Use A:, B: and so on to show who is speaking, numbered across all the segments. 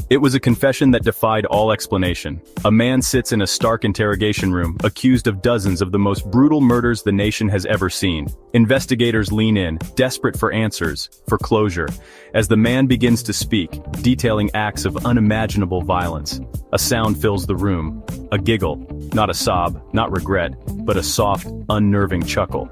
A: It was a confession that defied all explanation. A man sits in a stark interrogation room, accused of dozens of the most brutal murders the nation has ever seen. Investigators lean in, desperate for answers, for closure, as the man begins to speak, detailing acts of unimaginable violence. A sound fills the room, a giggle, not a sob, not regret, but a soft, unnerving chuckle.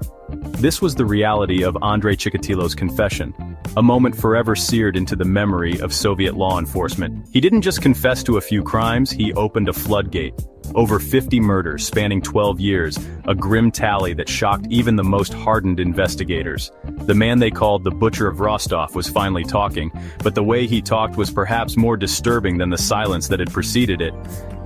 A: This was the reality of Andrei Chikatilo's confession, a moment forever seared into the memory of Soviet law enforcement. He didn't just confess to a few crimes, he opened a floodgate. Over 50 murders spanning 12 years, a grim tally that shocked even the most hardened investigators. The man they called the Butcher of Rostov was finally talking, but the way he talked was perhaps more disturbing than the silence that had preceded it.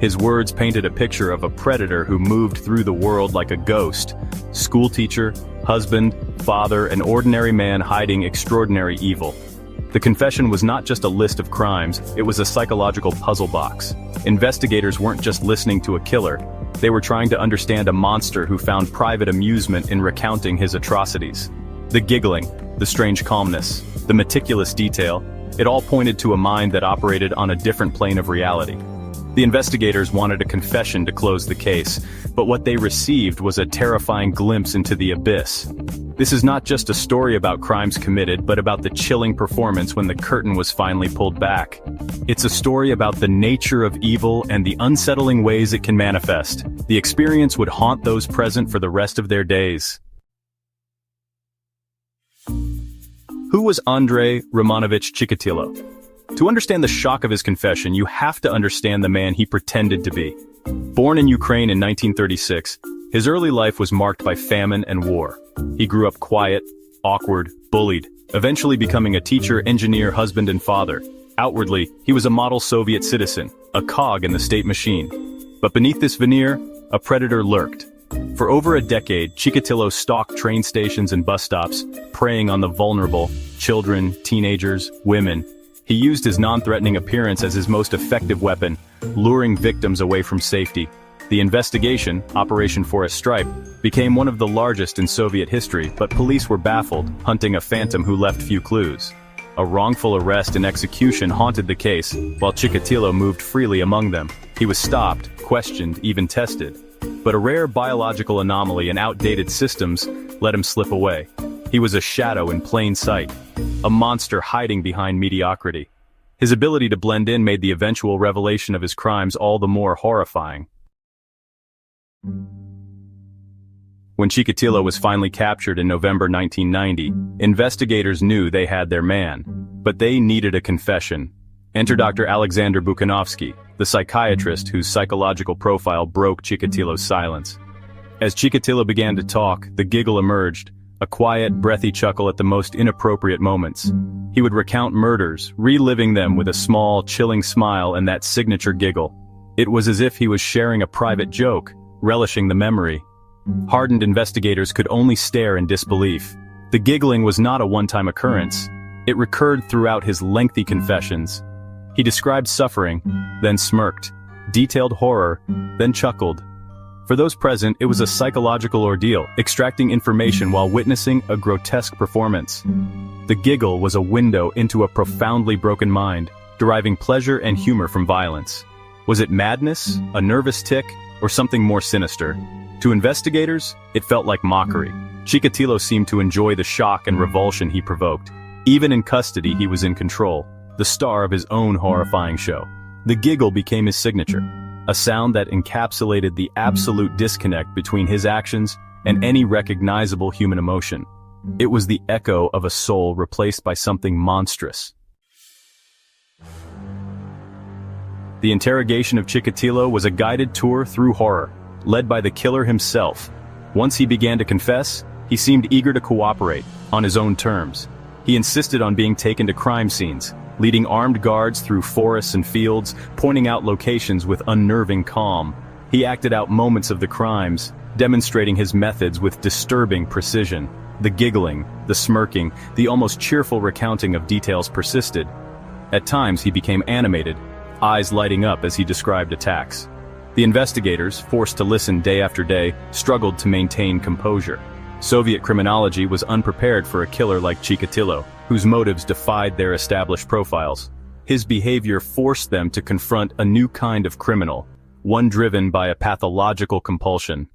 A: His words painted a picture of a predator who moved through the world like a ghost. Schoolteacher, husband, father, an ordinary man hiding extraordinary evil. The confession was not just a list of crimes, it was a psychological puzzle box. Investigators weren't just listening to a killer, they were trying to understand a monster who found private amusement in recounting his atrocities. The giggling, the strange calmness, the meticulous detail, it all pointed to a mind that operated on a different plane of reality. The investigators wanted a confession to close the case, but what they received was a terrifying glimpse into the abyss. This is not just a story about crimes committed, but about the chilling performance when the curtain was finally pulled back. It's a story about the nature of evil and the unsettling ways it can manifest. The experience would haunt those present for the rest of their days. Who was Andrei Romanovich Chikatilo? To understand the shock of his confession, you have to understand the man he pretended to be. Born in Ukraine in 1936, his early life was marked by famine and war. He grew up quiet, awkward, bullied, eventually becoming a teacher, engineer, husband, and father. Outwardly, he was a model Soviet citizen, a cog in the state machine. But beneath this veneer, a predator lurked. For over a decade, Chikatilo stalked train stations and bus stops, preying on the vulnerable, children, teenagers, women. He used his non-threatening appearance as his most effective weapon, luring victims away from safety. The investigation, Operation Forest Stripe, became one of the largest in Soviet history, but police were baffled, hunting a phantom who left few clues. A wrongful arrest and execution haunted the case, while Chikatilo moved freely among them. He was stopped, questioned, even tested. But a rare biological anomaly and outdated systems let him slip away. He was a shadow in plain sight, a monster hiding behind mediocrity. His ability to blend in made the eventual revelation of his crimes all the more horrifying. When Chikatilo was finally captured in November 1990, investigators knew they had their man, but they needed a confession. Enter Dr. Alexander Bukhanovsky, the psychiatrist whose psychological profile broke Chikatilo's silence. As Chikatilo began to talk, the giggle emerged, a quiet, breathy chuckle at the most inappropriate moments. He would recount murders, reliving them with a small, chilling smile and that signature giggle. It was as if he was sharing a private joke, relishing the memory. Hardened investigators could only stare in disbelief. The giggling was not a one-time occurrence. It recurred throughout his lengthy confessions. He described suffering, then smirked, detailed horror, then chuckled. For those present, it was a psychological ordeal, extracting information while witnessing a grotesque performance. The giggle was a window into a profoundly broken mind, deriving pleasure and humor from violence. Was it madness, a nervous tic, or something more sinister? To investigators, it felt like mockery. Chikatilo seemed to enjoy the shock and revulsion he provoked. Even in custody, he was in control, the star of his own horrifying show. The giggle became his signature, a sound that encapsulated the absolute disconnect between his actions and any recognizable human emotion. It was the echo of a soul replaced by something monstrous. The interrogation of Chikatilo was a guided tour through horror, led by the killer himself. Once he began to confess, he seemed eager to cooperate, on his own terms. He insisted on being taken to crime scenes, leading armed guards through forests and fields, pointing out locations with unnerving calm. He acted out moments of the crimes, demonstrating his methods with disturbing precision. The giggling, the smirking, the almost cheerful recounting of details persisted. At times he became animated, eyes lighting up as he described attacks. The investigators, forced to listen day after day, struggled to maintain composure. Soviet criminology was unprepared for a killer like Chikatilo, whose motives defied their established profiles. His behavior forced them to confront a new kind of criminal, one driven by a pathological compulsion.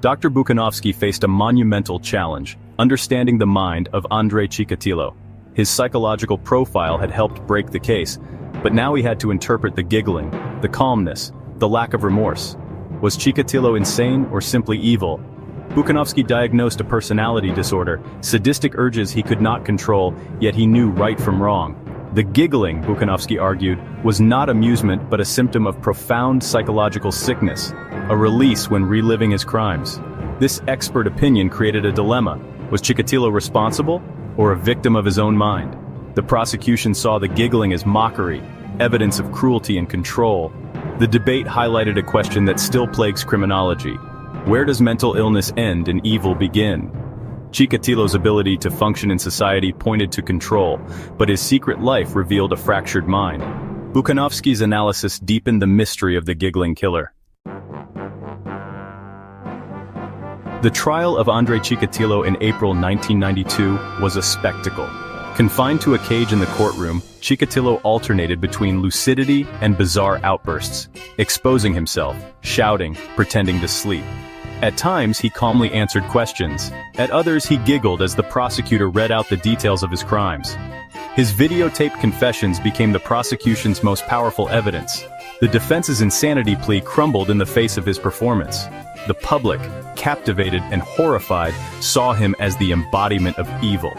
A: Dr. Buchanovsky faced a monumental challenge, understanding the mind of Andrei Chikatilo. His psychological profile had helped break the case, but now he had to interpret the giggling, the calmness, the lack of remorse. Was Chikatilo insane or simply evil? Buchanovsky diagnosed a personality disorder, sadistic urges he could not control, yet he knew right from wrong. The giggling, Buchanovsky argued, was not amusement but a symptom of profound psychological sickness, a release when reliving his crimes. This expert opinion created a dilemma. Was Chikatilo responsible, or a victim of his own mind? The prosecution saw the giggling as mockery, evidence of cruelty and control. The debate highlighted a question that still plagues criminology. Where does mental illness end and evil begin? Chikatilo's ability to function in society pointed to control, but his secret life revealed a fractured mind. Buchanovsky's analysis deepened the mystery of the giggling killer. The trial of Andrei Chikatilo in April 1992 was a spectacle. Confined to a cage in the courtroom, Chikatilo alternated between lucidity and bizarre outbursts, exposing himself, shouting, pretending to sleep. At times, he calmly answered questions. At others, he giggled as the prosecutor read out the details of his crimes. His videotaped confessions became the prosecution's most powerful evidence. The defense's insanity plea crumbled in the face of his performance. The public, captivated and horrified, saw him as the embodiment of evil.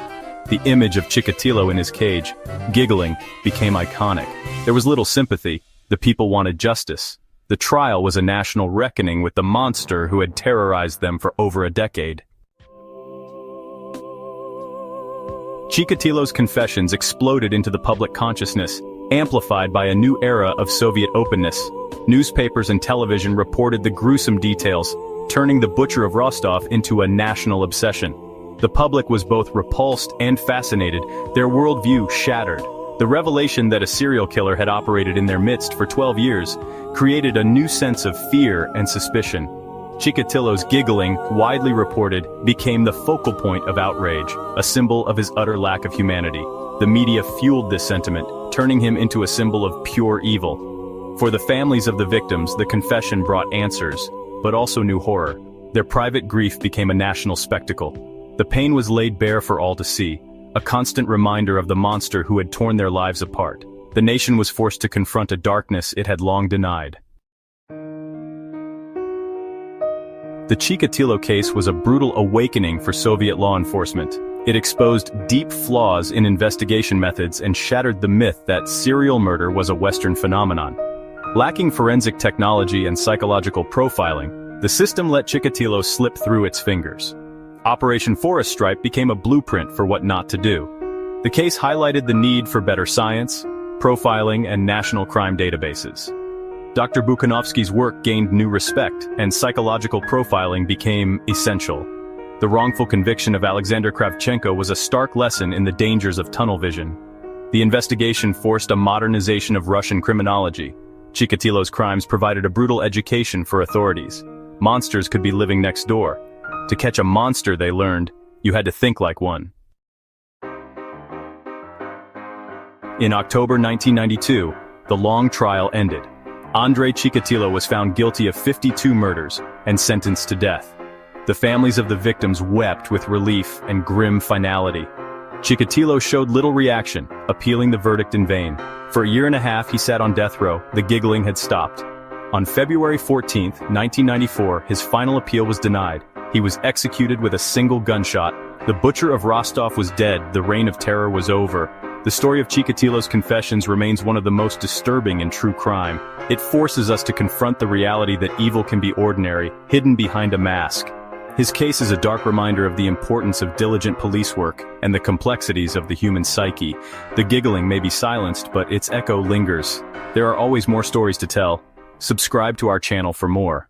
A: The image of Chikatilo in his cage, giggling, became iconic. There was little sympathy. The people wanted justice. The trial was a national reckoning with the monster who had terrorized them for over a decade. Chikatilo's confessions exploded into the public consciousness, amplified by a new era of Soviet openness. Newspapers and television reported the gruesome details, turning the butcher of Rostov into a national obsession. The public was both repulsed and fascinated, their worldview shattered. The revelation that a serial killer had operated in their midst for 12 years created a new sense of fear and suspicion. Chikatilo's giggling, widely reported, became the focal point of outrage, a symbol of his utter lack of humanity. The media fueled this sentiment, turning him into a symbol of pure evil. For the families of the victims, the confession brought answers, but also new horror. Their private grief became a national spectacle. The pain was laid bare for all to see, a constant reminder of the monster who had torn their lives apart. The nation was forced to confront a darkness it had long denied. The Chikatilo case was a brutal awakening for Soviet law enforcement. It exposed deep flaws in investigation methods and shattered the myth that serial murder was a Western phenomenon. Lacking forensic technology and psychological profiling, the system let Chikatilo slip through its fingers. Operation Forest Stripe became a blueprint for what not to do. The case highlighted the need for better science, profiling, and national crime databases. Dr. Buchanovsky's work gained new respect, and psychological profiling became essential. The wrongful conviction of Alexander Kravchenko was a stark lesson in the dangers of tunnel vision. The investigation forced a modernization of Russian criminology. Chikatilo's crimes provided a brutal education for authorities. Monsters could be living next door. To catch a monster, they learned, you had to think like one. In October 1992, the long trial ended. Andrei Chikatilo was found guilty of 52 murders and sentenced to death. The families of the victims wept with relief and grim finality. Chikatilo showed little reaction, appealing the verdict in vain. For a year and a half he sat on death row, the giggling had stopped. On February 14, 1994, his final appeal was denied. He was executed with a single gunshot. The butcher of Rostov was dead, the reign of terror was over. The story of Chikatilo's confessions remains one of the most disturbing in true crime. It forces us to confront the reality that evil can be ordinary, hidden behind a mask. His case is a dark reminder of the importance of diligent police work and the complexities of the human psyche. The giggling may be silenced, but its echo lingers. There are always more stories to tell. Subscribe to our channel for more.